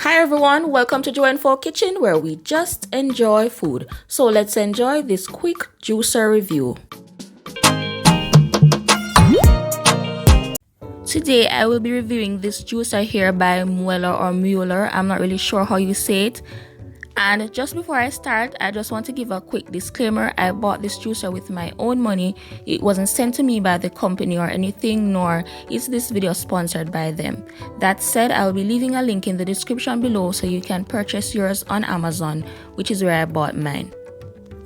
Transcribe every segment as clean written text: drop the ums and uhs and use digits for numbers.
Hi everyone, welcome to Joy and Folk Kitchen where we just enjoy food. So let's enjoy this quick juicer review. Today I will be reviewing this juicer here by Mueller. I'm not really sure how you say it. And just before I start, I just want to give a quick disclaimer. I bought this juicer with my own money. It wasn't sent to me by the company or anything, nor is this video sponsored by them. That said, I'll be leaving a link in the description below so you can purchase yours on Amazon, which is where I bought mine.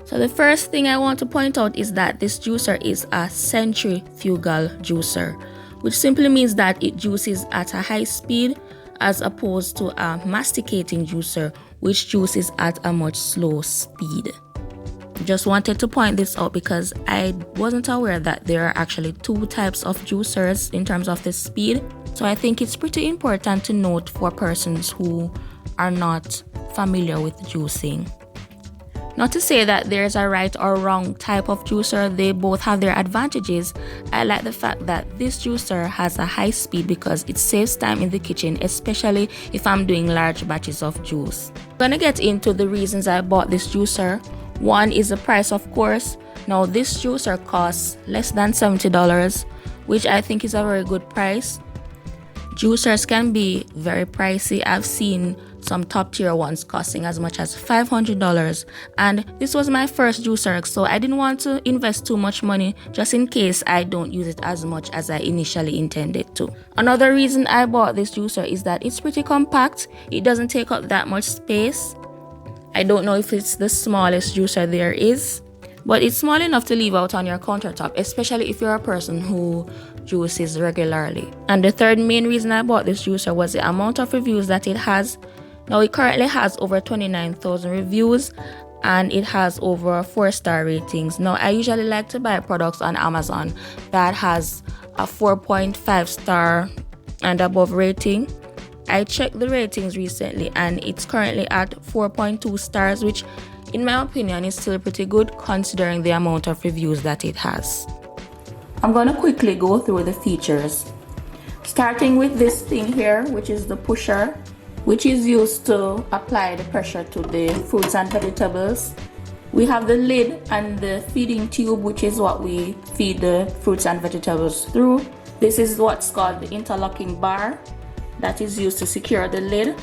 So the first thing I want to point out is that this juicer is a centrifugal juicer, which simply means that it juices at a high speed as opposed to a masticating juicer, which juices at a much slow speed. Just wanted to point this out because I wasn't aware that there are actually two types of juicers in terms of the speed. So I think it's pretty important to note for persons who are not familiar with juicing. Not to say that there's a right or wrong type of juicer, they both have their advantages. I like the fact that this juicer has a high speed because it saves time in the kitchen, especially if I'm doing large batches of juice. I'm gonna get into the reasons I bought this juicer. One is the price, of course. Now this juicer costs less than $70, which I think is a very good price. Juicers can be very pricey. I've seen some top tier ones costing as much as $500, and this was my first juicer, so I didn't want to invest too much money just in case I don't use it as much as I initially intended to. Another reason I bought this juicer is that it's pretty compact. It doesn't take up that much space. I don't know if it's the smallest juicer there is, but it's small enough to leave out on your countertop, especially if you're a person who juices regularly. And the third main reason I bought this juicer was the amount of reviews that it has. Now it currently has over 29,000 reviews and it has over 4-star ratings. Now I usually like to buy products on Amazon that has a 4.5 star and above rating. I checked the ratings recently and it's currently at 4.2 stars, which in my opinion is still pretty good considering the amount of reviews that it has. I'm going to quickly go through the features, starting with this thing here, which is the pusher, which is used to apply the pressure to the fruits and vegetables. We have the lid and the feeding tube, which is what we feed the fruits and vegetables through. This is what's called the interlocking bar that is used to secure the lid.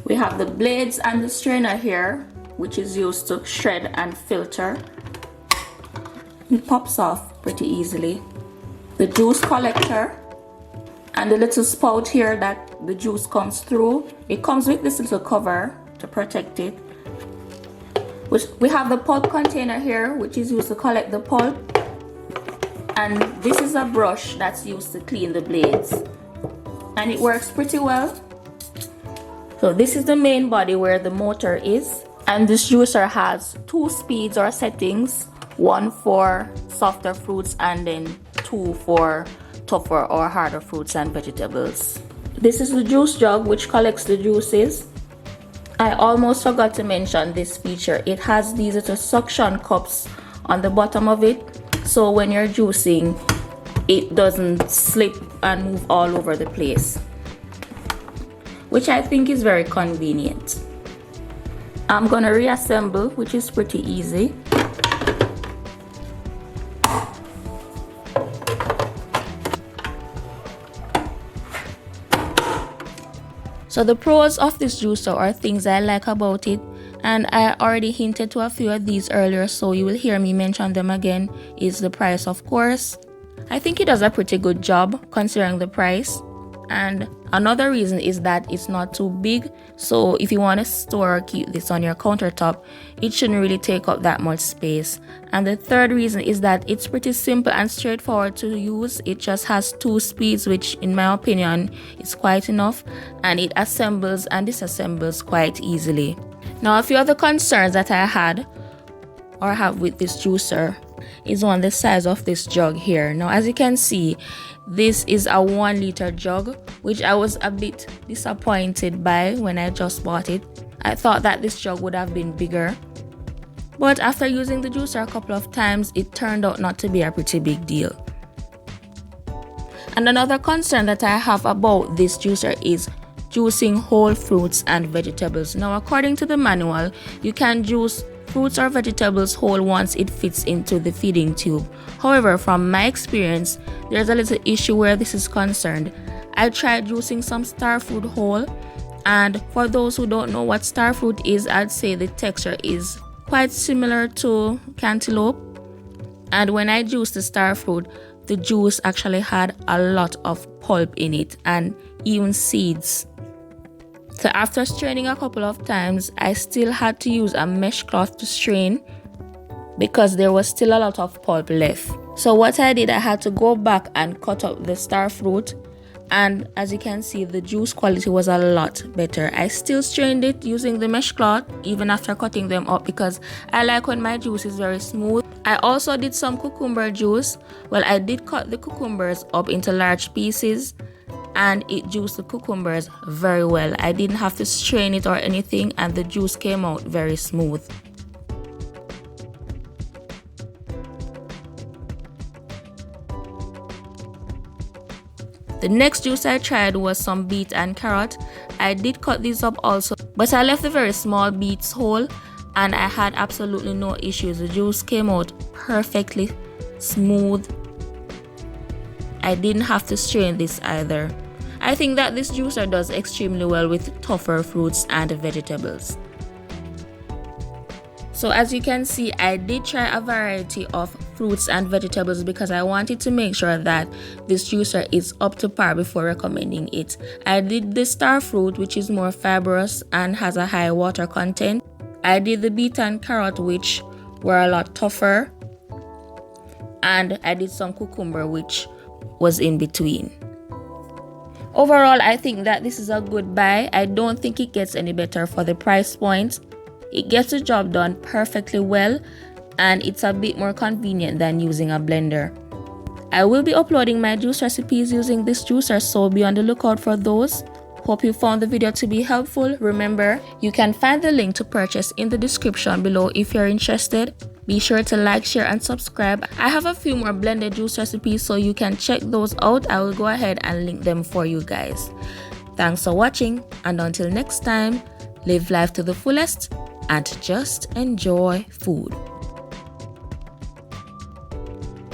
We have the blades and the strainer here, which is used to shred and filter. It pops off pretty easily. The juice collector and the little spout here that the juice comes through. It comes with this little cover to protect it. We have the pulp container here, which is used to collect the pulp. And this is a brush that's used to clean the blades. And it works pretty well. So this is the main body where the motor is. And this juicer has 2 speeds or settings. One for softer fruits and then 2 for tougher or harder fruits and vegetables. This is the juice jug which collects the juices. I almost forgot to mention this feature. It has these little suction cups on the bottom of it, so when you're juicing it doesn't slip and move all over the place, which I think is very convenient. I'm gonna reassemble, which is pretty easy. So the pros of this juicer are things I like about it, and I already hinted to a few of these earlier, so you will hear me mention them again. Is the price, of course. I think it does a pretty good job considering the price. And another reason is that it's not too big, so if you want to store or keep this on your countertop, it shouldn't really take up that much space. And the third reason is that it's pretty simple and straightforward to use. It just has 2 speeds, which in my opinion is quite enough, and it assembles and disassembles quite easily. Now a few other concerns that I had or have with this juicer is on the size of this jug here. Now as you can see, this is a 1 liter jug, which I was a bit disappointed by when I just bought it. I thought that this jug would have been bigger, but after using the juicer a couple of times, it turned out not to be a pretty big deal. And another concern that I have about this juicer is juicing whole fruits and vegetables. Now, according to the manual, you can juice fruits or vegetables whole once it fits into the feeding tube. However, from my experience, there's a little issue where this is concerned. I tried juicing some star fruit whole, and for those who don't know what star fruit is, I'd say the texture is quite similar to cantaloupe. And when I juiced the star fruit, the juice actually had a lot of pulp in it and even seeds. So after straining a couple of times, I still had to use a mesh cloth to strain because there was still a lot of pulp left. So what I did, I had to go back and cut up the star fruit, and as you can see, the juice quality was a lot better. I still strained it using the mesh cloth even after cutting them up because I like when my juice is very smooth. I also did some cucumber juice. Well, I did cut the cucumbers up into large pieces and it juiced the cucumbers very well. I didn't have to strain it or anything, and the juice came out very smooth. The next juice I tried was some beet and carrot. I did cut these up also, but I left the very small beets whole and I had absolutely no issues. The juice came out perfectly smooth. I didn't have to strain this either. I think that this juicer does extremely well with tougher fruits and vegetables. So as you can see, I did try a variety of fruits and vegetables because I wanted to make sure that this juicer is up to par before recommending it. I did the star fruit, which is more fibrous and has a high water content. I did the beet and carrot, which were a lot tougher. And I did some cucumber, which was in between. Overall, I think that this is a good buy. I don't think it gets any better for the price point. It gets the job done perfectly well, and it's a bit more convenient than using a blender. I will be uploading my juice recipes using this juicer, so be on the lookout for those. Hope you found the video to be helpful. Remember, you can find the link to purchase in the description below if you're interested. Be sure to like, share, and subscribe. I have a few more blended juice recipes, so you can check those out. I will go ahead and link them for you guys. Thanks for watching, and until next time, live life to the fullest and just enjoy food.